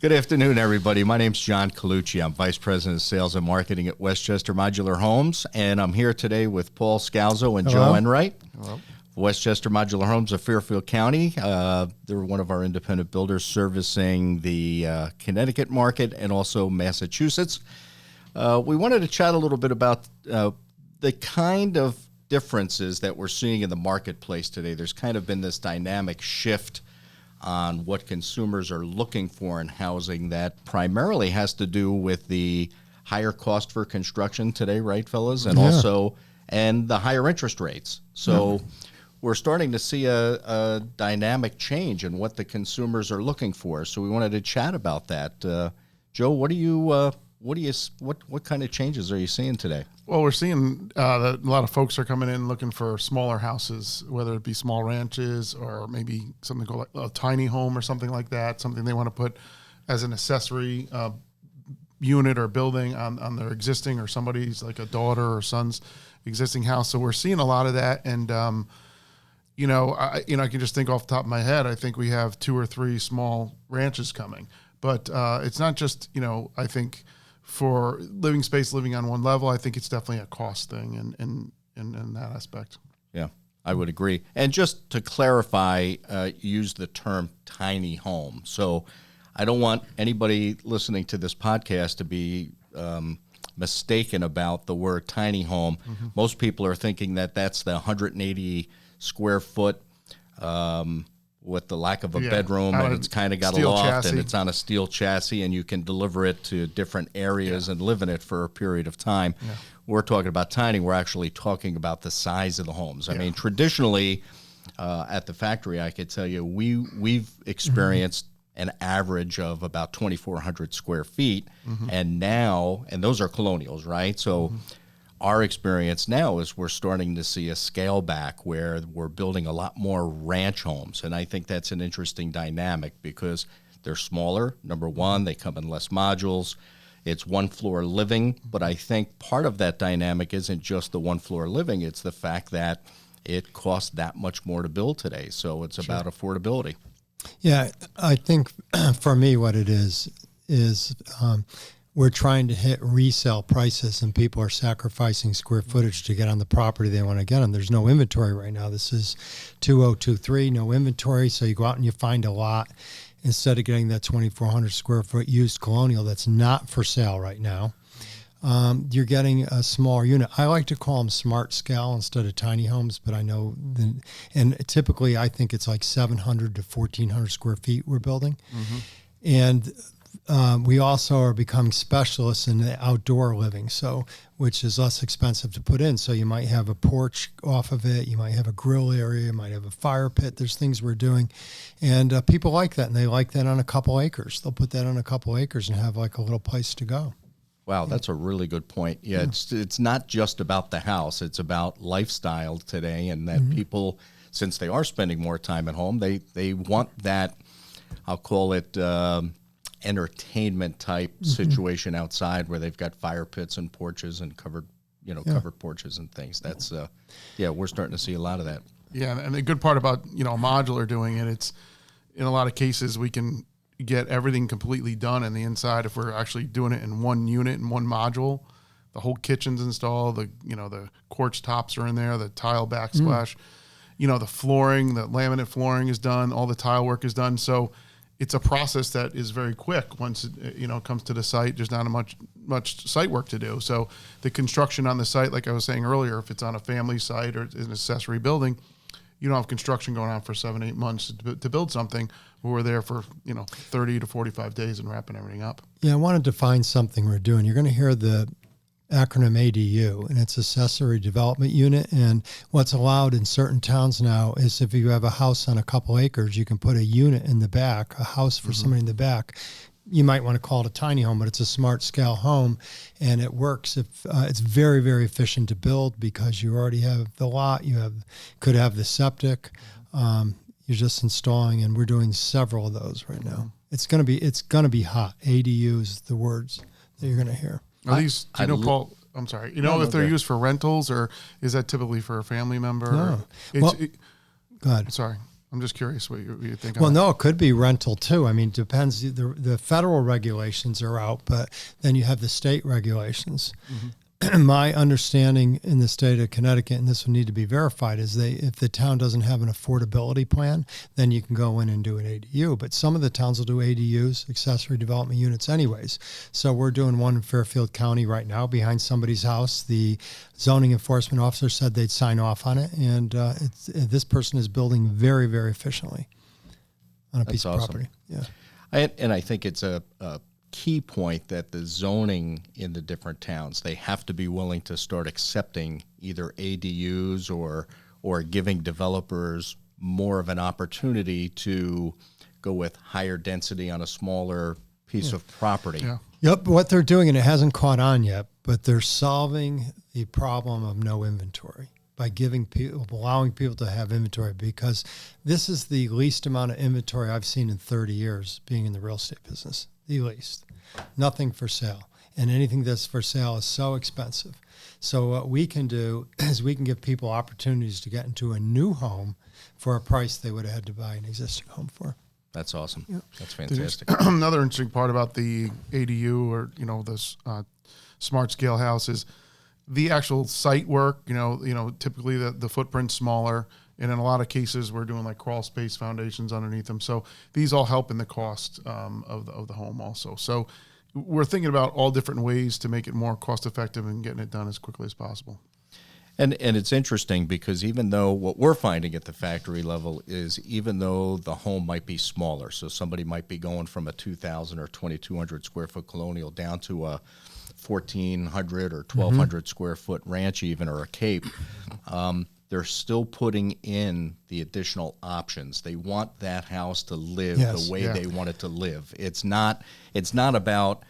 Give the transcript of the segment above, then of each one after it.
Good afternoon, everybody. My name's John Colucci. I'm Vice President of Sales and Marketing at Westchester Modular Homes, and I'm here today with Paul Scalzo and Hello. Joe Enright. Hello. Westchester Modular Homes of Fairfield County. They're one of our independent builders servicing the Connecticut market and also Massachusetts. We wanted to chat a little bit about the kind of differences that we're seeing in the marketplace today. There's kind of been this dynamic shift on what consumers are looking for in housing that primarily has to do with the higher cost for construction today, right, fellas? And also, and the higher interest rates. So we're starting to see a dynamic change in what the consumers are looking for. So we wanted to chat about that. Joe, what kind of changes are you seeing today? Well, we're seeing that a lot of folks are coming in looking for smaller houses, whether it be small ranches or maybe something called a tiny home or something like that, something they want to put as an accessory unit or building on their existing or somebody's like a daughter or son's existing house. So we're seeing a lot of that. And, I can just think off the top of my head, I think we have 2 or 3 small ranches coming. But it's not just, I think for living space, living on one level, I think it's definitely a cost thing in that aspect. Yeah, I would agree. And just to clarify, use the term tiny home. So I don't want anybody listening to this podcast to be mistaken about the word tiny home. Mm-hmm. Most people are thinking that that's the 180 square foot with the lack of a bedroom, and it's kind of got a loft chassis. And it's on a steel chassis, and you can deliver it to different areas and live in it for a period of time. Yeah. We're talking about tiny. We're actually talking about the size of the homes. I mean, traditionally, at the factory, I could tell you, we've experienced an average of about 2,400 square feet, and those are colonials, right? So our experience now is we're starting to see a scale back where we're building a lot more ranch homes. And I think that's an interesting dynamic because they're smaller. Number one, they come in less modules. It's one floor living. But I think part of that dynamic isn't just the one floor living. It's the fact that it costs that much more to build today. So it's about affordability. Yeah, I think for me what it is we're trying to hit resale prices, and people are sacrificing square footage to get on the property they want to get on. There's no inventory right now. This is 2023, no inventory, so you go out and you find a lot. Instead of getting that 2,400 square foot used colonial that's not for sale right now, you're getting a smaller unit. I like to call them smart scale instead of tiny homes, but I know, and typically I think it's like 700 to 1,400 square feet we're building. Mm-hmm. And we also are becoming specialists in the outdoor living, which is less expensive to put in. So you might have a porch off of it, you might have a grill area, you might have a fire pit. There's things we're doing, and people like that, and they like that on a couple acres. They'll put that on a couple acres and have like a little place to go. Wow, that's a really good point. Yeah, it's not just about the house; it's about lifestyle today, and that people, since they are spending more time at home, they want that. I'll call it entertainment type situation outside where they've got fire pits and porches and covered porches and things. That's we're starting to see a lot of that. Yeah, and the good part about modular doing it, it's in a lot of cases we can get everything completely done in the inside if we're actually doing it in one unit in one module. The whole kitchen's installed, the quartz tops are in there, the tile backsplash, the flooring, the laminate flooring is done, all the tile work is done. So it's a process that is very quick once it comes to the site. There's not much site work to do. So the construction on the site, like I was saying earlier, if it's on a family site or an accessory building, you don't have construction going on for 7-8 months to build something. We're there for 30 to 45 days and wrapping everything up. Yeah, I wanted to find something we're doing. You're going to hear the acronym ADU, and it's Accessory Development Unit. And what's allowed in certain towns now is if you have a house on a couple acres, you can put a unit in the back, a house for somebody in the back. You might want to call it a tiny home, but it's a smart scale home, and it works. If it's very, very efficient to build because you already have the lot, could have the septic. You're just installing, and we're doing several of those right now. It's gonna be hot. ADU is the words that you're gonna hear. Are these, Paul, I'm sorry, if they're used for rentals, or is that typically for a family member? No. Go ahead. Sorry. I'm just curious what you think. Well, no, it could be rental too. I mean, depends. The federal regulations are out, but then you have the state regulations. My understanding in the state of Connecticut, and this would need to be verified, is if the town doesn't have an affordability plan, then you can go in and do an ADU. But some of the towns will do ADUs, accessory development units, anyways. So we're doing one in Fairfield County right now behind somebody's house. The zoning enforcement officer said they'd sign off on it, and this person is building very, very efficiently on a piece of property. Yeah, And I think it's a key point that the zoning in the different towns, they have to be willing to start accepting either ADUs or giving developers more of an opportunity to go with higher density on a smaller piece of property. Yeah. Yep, what they're doing, and it hasn't caught on yet, but they're solving the problem of no inventory by allowing people to have inventory, because this is the least amount of inventory I've seen in 30 years being in the real estate business. The least. Nothing for sale. And anything that's for sale is so expensive. So what we can do is we can give people opportunities to get into a new home for a price they would have had to buy an existing home for. That's awesome. Yep. That's fantastic. Another interesting part about the ADU or this smart scale house is the actual site work. Typically the footprint's smaller, and in a lot of cases we're doing like crawl space foundations underneath them. So these all help in the cost of the home also. So we're thinking about all different ways to make it more cost effective and getting it done as quickly as possible. And it's interesting because even though what we're finding at the factory level is even though the home might be smaller, so somebody might be going from a 2,000 or 2,200 square foot colonial down to a 1,400 or 1,200 square foot ranch even, or a cape, they're still putting in the additional options. They want that house to live the way they want it to live. It's not about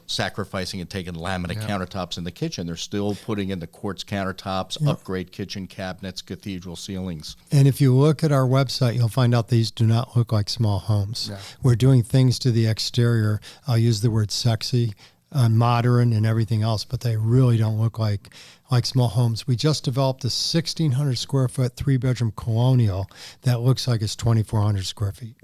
sacrificing and taking laminate countertops in the kitchen. They're still putting in the quartz countertops, upgrade kitchen cabinets, cathedral ceilings. And if you look at our website, you'll find out these do not look like small homes. Yeah. We're doing things to the exterior. I'll use the word sexy, modern, and everything else, but they really don't look like small homes. We just developed a 1,600 square foot 3-bedroom colonial that looks like it's 2,400 square feet.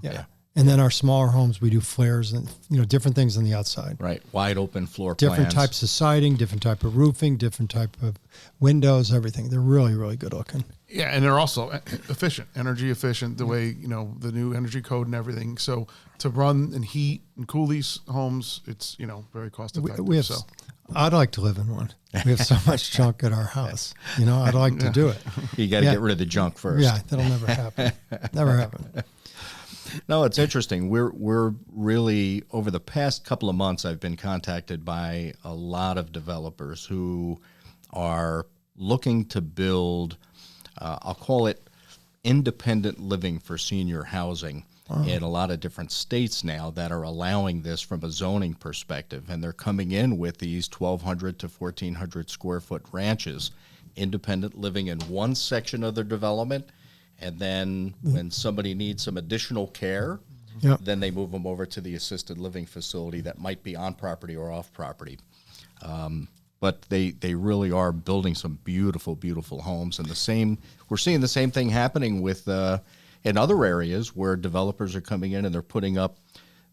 Yeah. And then our smaller homes, we do flares and different things on the outside. Right, wide open floor different plans. Types of siding, different type of roofing, different type of windows, everything. They're really, really good looking. Yeah, and they're also efficient, energy efficient, the way, the new energy code and everything. So to run and heat and cool these homes, it's, very cost effective. I'd like to live in one. We have so much junk at our house. I'd like to do it. You got to get rid of the junk first. Yeah, that'll never happen. Never happen. No, it's interesting. We're really, over the past couple of months, I've been contacted by a lot of developers who are looking to build, I'll call it independent living for senior housing in a lot of different states now that are allowing this from a zoning perspective. And they're coming in with these 1,200 to 1,400 square foot ranches, independent living in one section of their development. And then when somebody needs some additional care, then they move them over to the assisted living facility that might be on property or off property. But they really are building some beautiful, beautiful homes. And we're seeing the same thing happening with in other areas where developers are coming in and they're putting up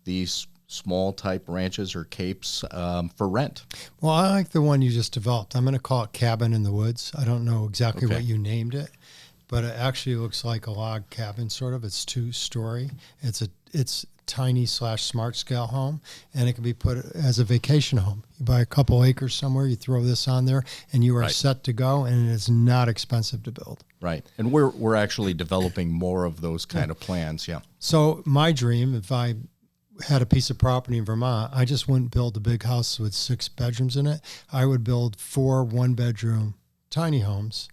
these small type ranches or capes for rent. Well, I like the one you just developed. I'm going to call it Cabin in the Woods. I don't know exactly what you named it, but it actually looks like a log cabin, sort of. It's 2-story. It's tiny / smart scale home, and it can be put as a vacation home. You buy a couple acres somewhere, you throw this on there, and you are set to go, and it is not expensive to build. Right, and we're actually developing more of those kind of plans, So my dream, if I had a piece of property in Vermont, I just wouldn't build a big house with 6 bedrooms in it. I would build 4 1-bedroom tiny homes,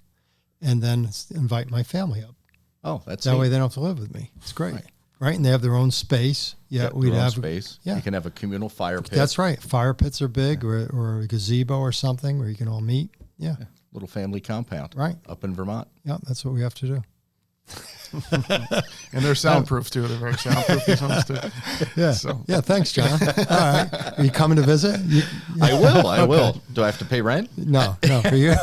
and then invite my family up. Oh, that's that way they don't have to live with me. It's great, right? And they have their own space. Yeah, we'd have space. Yeah, you can have a communal fire pit. That's right. Fire pits are big, or a gazebo or something where you can all meet. Yeah, little family compound. Right up in Vermont. Yeah, that's what we have to do. And they're soundproof too. They're very soundproof. These homes too. Yeah. Yeah. Thanks, John. All right. Are you coming to visit? I will. I will. Do I have to pay rent? No. For you,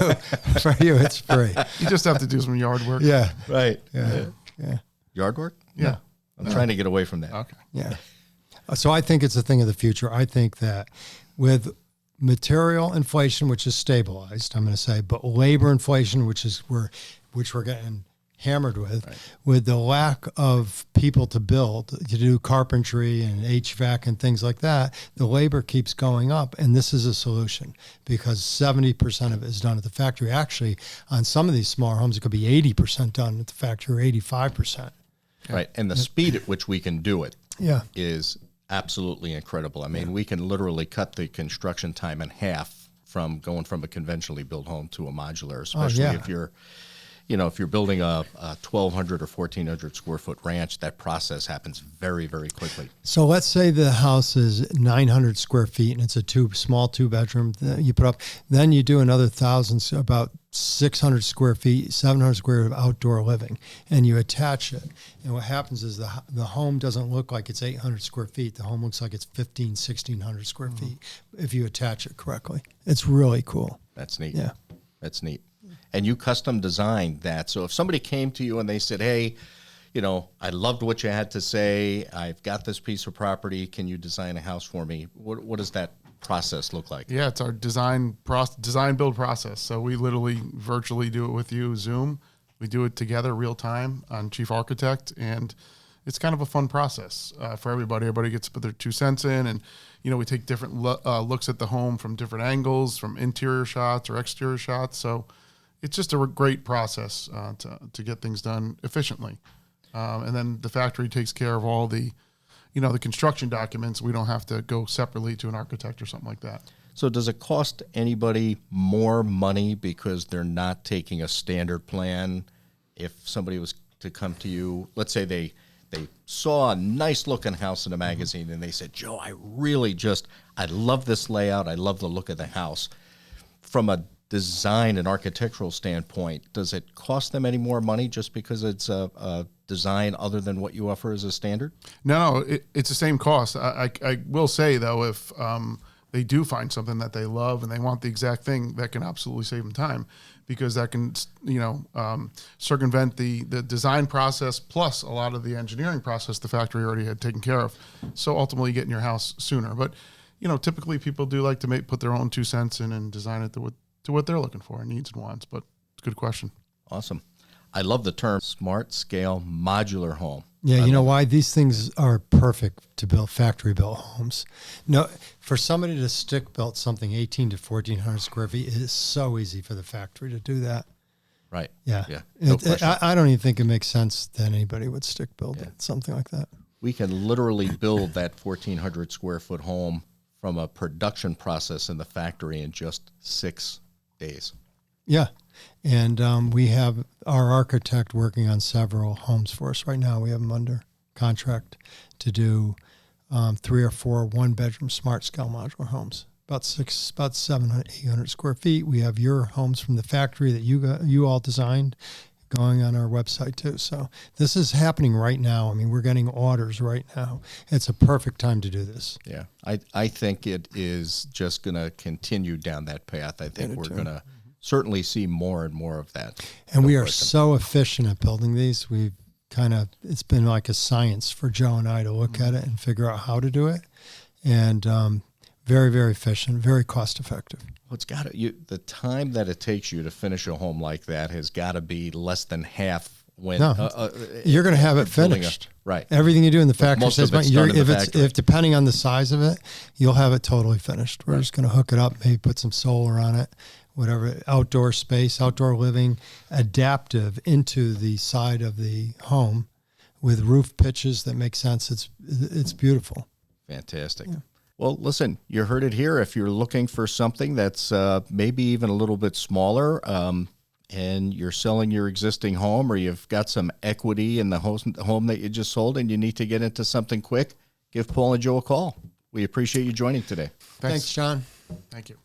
it's free. You just have to do some yard work. Yeah. Right. Yeah. Yeah. Yard work? Yeah. I'm trying to get away from that. Okay. Yeah. So I think it's a thing of the future. I think that with material inflation, which is stabilized, I'm going to say, but labor inflation, which we're getting hammered with the lack of people to build, to do carpentry and HVAC and things like that, the labor keeps going up. And this is a solution because 70% of it is done at the factory. Actually, on some of these smaller homes, it could be 80% done at the factory or 85%. Right. And the speed at which we can do it Yeah. is absolutely incredible. I mean, we can literally cut the construction time in half from going from a conventionally built home to a modular, especially yeah. if you're, if you're building a 1,200 or 1,400 square foot ranch, that process happens very, very quickly. So let's say the house is 900 square feet and it's a small two bedroom that you put up. Then you do another 1,000, about 600 square feet, 700 square of outdoor living, and you attach it. And what happens is the home doesn't look like it's 800 square feet. The home looks like it's 1,600 square feet if you attach it correctly. It's really cool. That's neat. Yeah. That's neat. And you custom designed that. So if somebody came to you and they said, hey, I loved what you had to say. I've got this piece of property. Can you design a house for me? What does that process look like? Yeah, it's our design build process. So we literally virtually do it with you, Zoom. We do it together real time on Chief Architect, and it's kind of a fun process for everybody. Everybody gets to put their 2 cents in, and we take different looks at the home from different angles, from interior shots or exterior shots. So it's just a great process to get things done efficiently. And then the factory takes care of all the the construction documents. We don't have to go separately to an architect or something like that. So does it cost anybody more money because they're not taking a standard plan? If somebody was to come to you, let's say they saw a nice looking house in a magazine and they said, Joe, I love this layout. I love the look of the house. From a design and architectural standpoint, does it cost them any more money just because it's a design other than what you offer as a standard? No, it's the same cost. I will say, though, if they do find something that they love and they want the exact thing, that can absolutely save them time, because that can circumvent the design process plus a lot of the engineering process the factory already had taken care of. So ultimately, you get in your house sooner. But typically people do like to put their own 2 cents in and design it to what they're looking for, needs and wants. But it's a good question. Awesome. I love the term smart scale modular home. Yeah, you know why? These things are perfect to build factory-built homes. No, for somebody to stick-build something 1,800 to 1,400 square feet, it is so easy for the factory to do that. Right. Yeah. Yeah. No question. I don't even think it makes sense that anybody would stick-build something like that. We can literally build that 1,400 square foot home from a production process in the factory in just 6 days. Yeah. And we have our architect working on several homes for us right now. We have them under contract to do 3 or 4 one-bedroom smart scale modular homes, about 700, 800 square feet. We have your homes from the factory that you all designed going on our website too. So this is happening right now. I mean, we're getting orders right now. It's a perfect time to do this. Yeah. I think it is just going to continue down that path. I think we're going to certainly see more and more of that. And we are so efficient at building these. It's been like a science for Joe and I to look at it and figure out how to do it. And very, very efficient, very cost effective. Well, the time that it takes you to finish a home like that has got to be less than half when you're going to have it finished. Right. Everything you do in the factory most says, of it's done in the factory. if depending on the size of it, you'll have it totally finished. We're just going to hook it up, maybe put some solar on it, whatever, outdoor space, outdoor living, adaptive into the side of the home with roof pitches that make sense. It's beautiful. Fantastic. Yeah. Well, listen, you heard it here. If you're looking for something that's maybe even a little bit smaller, and you're selling your existing home, or you've got some equity in the home that you just sold and you need to get into something quick, give Paul and Joe a call. We appreciate you joining today. Thanks, John. Thank you.